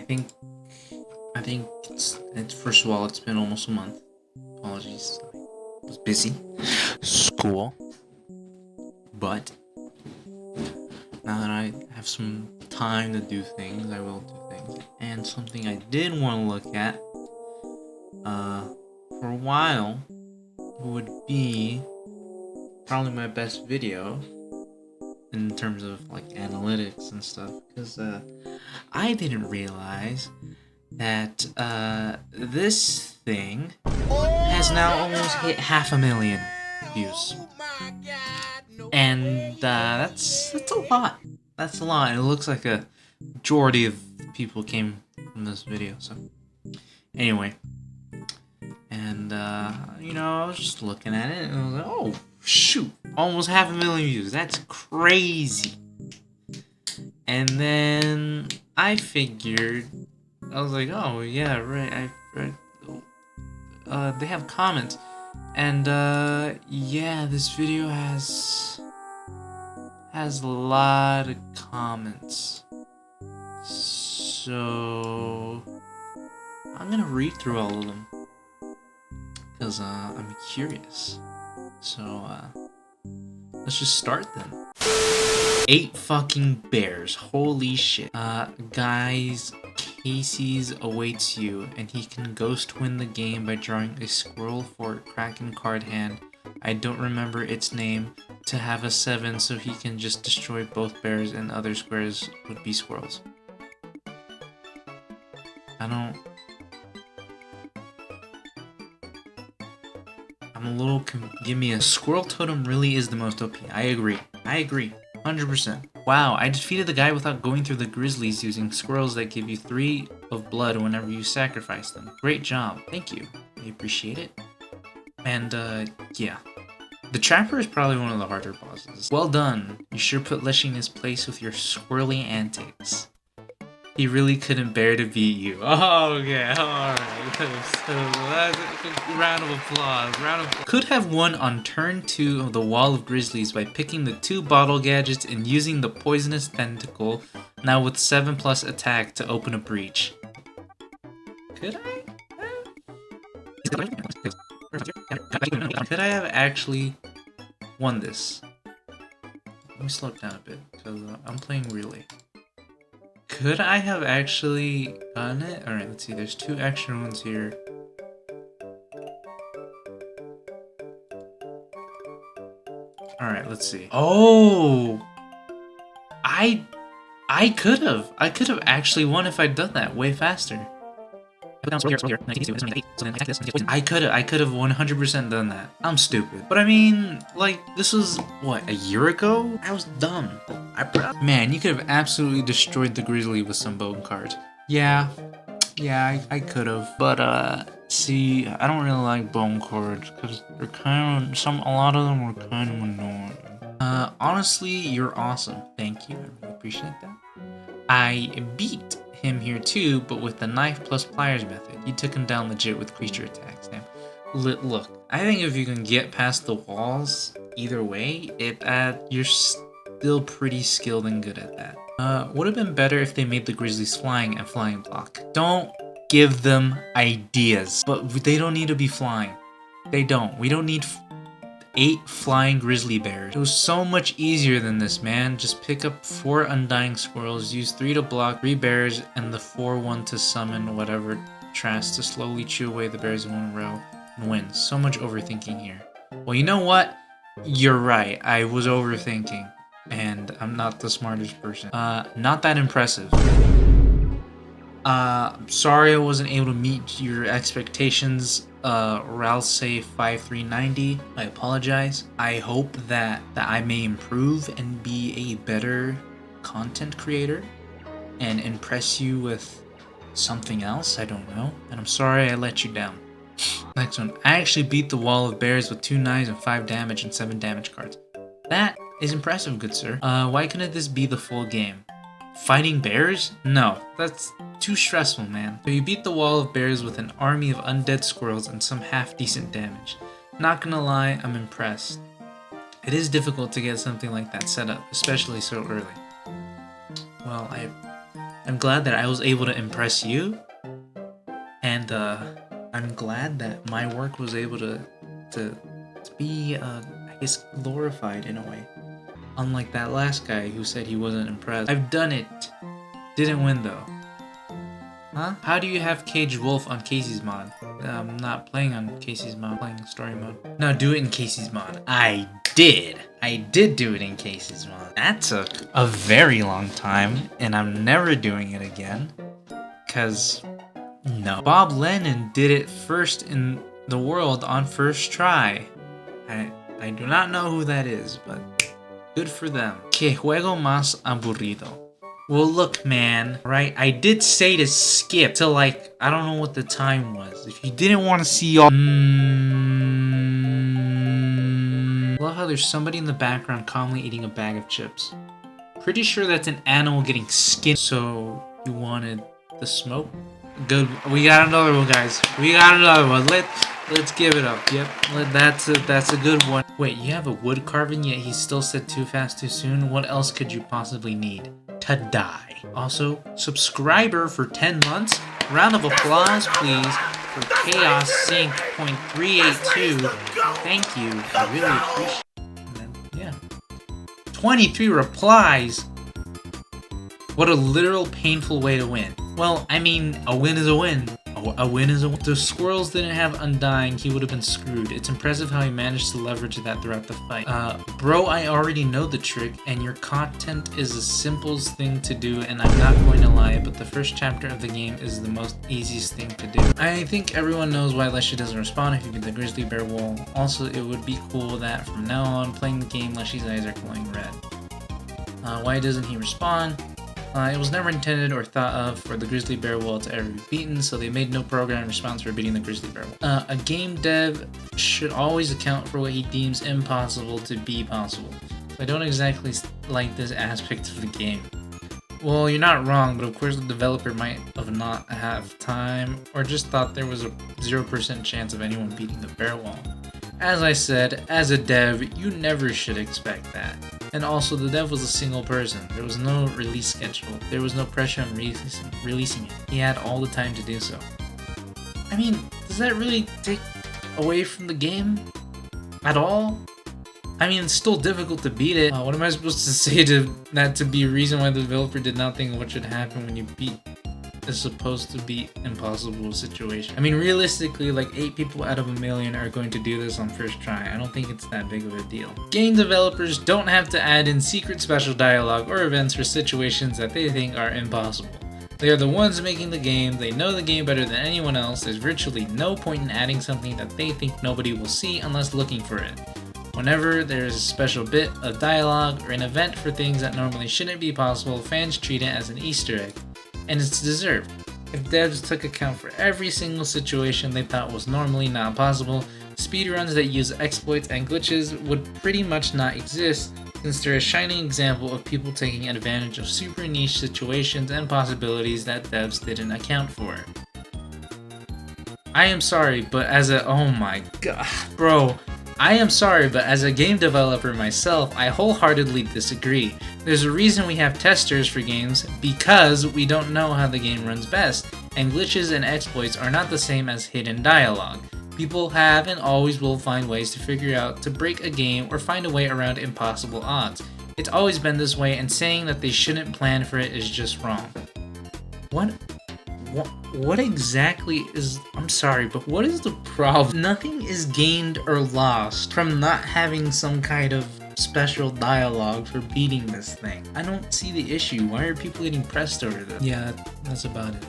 I think it's first of all, it's been almost a month. Apologies, I was busy, school, but now that I have some time to do things, I will do things. And something I did want to look at, for a while, would be probably my best video in terms of like analytics and stuff, because I didn't realize that this thing has now almost hit 500,000 views, and that's a lot. That's a lot. And it looks like a majority of people came from this video. So anyway, and I was just looking at it and I was like, oh shoot, almost 500,000 views. That's crazy. And then I figured, I was like, oh yeah, right. They have comments, and yeah, this video has a lot of comments. So I'm gonna read through all of them because I'm curious. So let's just start then. 8 fucking bears. Holy shit. Guys, Casey's awaits you, and he can ghost win the game by drawing a squirrel for Kraken card hand. I don't remember its name. To have a 7 so he can just destroy both bears and other squares would be squirrels. I'm a little give me a squirrel totem really is the most OP. I agree. 100%. Wow, I defeated the guy without going through the grizzlies using squirrels that give you 3 of blood whenever you sacrifice them. Great job. Thank you. I appreciate it. And, yeah. The Trapper is probably one of the harder bosses. Well done. You sure put Lish in his place with your squirrely antics. He really couldn't bear to beat you. Oh, okay, alright. So that's a round of applause. Could have won on turn 2 of the Wall of Grizzlies by picking the 2 bottle gadgets and using the poisonous tentacle, now with 7+ attack to open a breach. Could I? Could I have actually won this? Let me slow it down a bit, because I'm playing Relay. Could I have actually gotten it? Alright, let's see. There's 2 action ones here. Alright, let's see. Oh! I could have. I could have actually won if I'd done that way faster. I could have 100% done that. I'm stupid. But I mean, like, this was, what, a year ago? I was dumb. Man, you could have absolutely destroyed the Grizzly with some bone cards. Yeah, I could have. But, see, I don't really like bone cards, because they're kind of, a lot of them are kind of annoying. Honestly, you're awesome. Thank you, I really appreciate that. I beat him here too, but with the knife plus pliers method. You took him down legit with creature attacks. Now, look, I think if you can get past the walls, either way, you're still pretty skilled and good at that. Would have been better if they made the Grizzlies flying and flying block. Don't give them ideas, but they don't need to be flying. They don't. We don't need 8 flying grizzly bears. It was so much easier than this, man. Just pick up 4 undying squirrels, use 3 to block 3 bears, and the 4-1 to summon whatever trash to slowly chew away the bears in one row and win. So much overthinking here. Well, you know what? You're right. I was overthinking, and I'm not the smartest person. Not that impressive. Sorry I wasn't able to meet your expectations. Ralsei 5390. I apologize. I hope that I may improve and be a better content creator and impress you with something else. I don't know. And I'm sorry I let you down. Next one. I actually beat the Wall of Bears with 2 knives and 5 damage and 7 damage cards. That is impressive, good sir. Why couldn't this be the full game? Fighting bears? No, that's too stressful, man. So you beat the Wall of Bears with an army of undead squirrels and some half-decent damage. Not gonna lie, I'm impressed. It is difficult to get something like that set up, especially so early. Well, I'm glad that I was able to impress you. And I'm glad that my work was able to be, I guess, glorified in a way. Unlike that last guy who said he wasn't impressed. I've done it. Didn't win though. Huh? How do you have Caged Wolf on Casey's mod? I'm not playing on Casey's mod, I'm playing story mode. No, do it in Casey's mod. I did do it in Casey's mod. That took a very long time, and I'm never doing it again. Cause, no. Bob Lennon did it first in the world on first try. I do not know who that is, but good for them. Que juego más aburrido. Well, look, man, right? I did say to skip to, like, I don't know what the time was. If you didn't want to see all... I love how there's somebody in the background calmly eating a bag of chips. Pretty sure that's an animal getting skinned. So, you wanted the smoke? Good. We got another one, guys. We got another one. Let's give it up. Yep. That's a good one. Wait, you have a wood carving, yet he still said too fast, too soon? What else could you possibly need? To die. Also, subscriber for 10 months. Round of applause, please, for Chaos Sync .382. Thank you. I really appreciate it. Yeah. 23 replies. What a literal painful way to win. Well, I mean, a win is a win. A win is a win. If the squirrels didn't have Undying, he would have been screwed. It's impressive how he managed to leverage that throughout the fight. Bro, I already know the trick, and your content is the simplest thing to do, and I'm not going to lie, but the first chapter of the game is the most easiest thing to do. I think everyone knows why Leshy doesn't respond if you beat the grizzly bear wall. Also, it would be cool that from now on, playing the game, Leshy's eyes are glowing red. Why doesn't he respond? It was never intended or thought of for the grizzly bear wall to ever be beaten, so they made no program response for beating the grizzly bear wall. A game dev should always account for what he deems impossible to be possible. I don't exactly like this aspect of the game. Well, you're not wrong, but of course the developer might have not have time, or just thought there was a 0% chance of anyone beating the bear wall. As I said, as a dev, you never should expect that. And also, the dev was a single person. There was no release schedule. There was no pressure on releasing it. He had all the time to do so. I mean, does that really take away from the game? At all? I mean, it's still difficult to beat it. What am I supposed to say to that to be a reason why the developer did not think of what should happen when you beat a supposed to be impossible situation? I mean, realistically, like 8 people out of 1 million are going to do this on first try. I don't think it's that big of a deal. Game developers don't have to add in secret special dialogue or events for situations that they think are impossible. They are the ones making the game, they know the game better than anyone else. There's virtually no point in adding something that they think nobody will see unless looking for it. Whenever there's a special bit of dialogue or an event for things that normally shouldn't be possible, fans treat it as an Easter egg. And it's deserved. If devs took account for every single situation they thought was normally not possible, speedruns that use exploits and glitches would pretty much not exist, since they're a shining example of people taking advantage of super niche situations and possibilities that devs didn't account for. I am sorry, but as a— oh my god, bro. I am sorry, but as a game developer myself, I wholeheartedly disagree. There's a reason we have testers for games, because we don't know how the game runs best, and glitches and exploits are not the same as hidden dialogue. People have and always will find ways to figure out to break a game or find a way around impossible odds. It's always been this way, and saying that they shouldn't plan for it is just wrong. What exactly is— I'm sorry, but what is the problem? Nothing is gained or lost from not having some kind of special dialogue for beating this thing. I don't see the issue. Why are people getting pressed over this? Yeah, that's about it.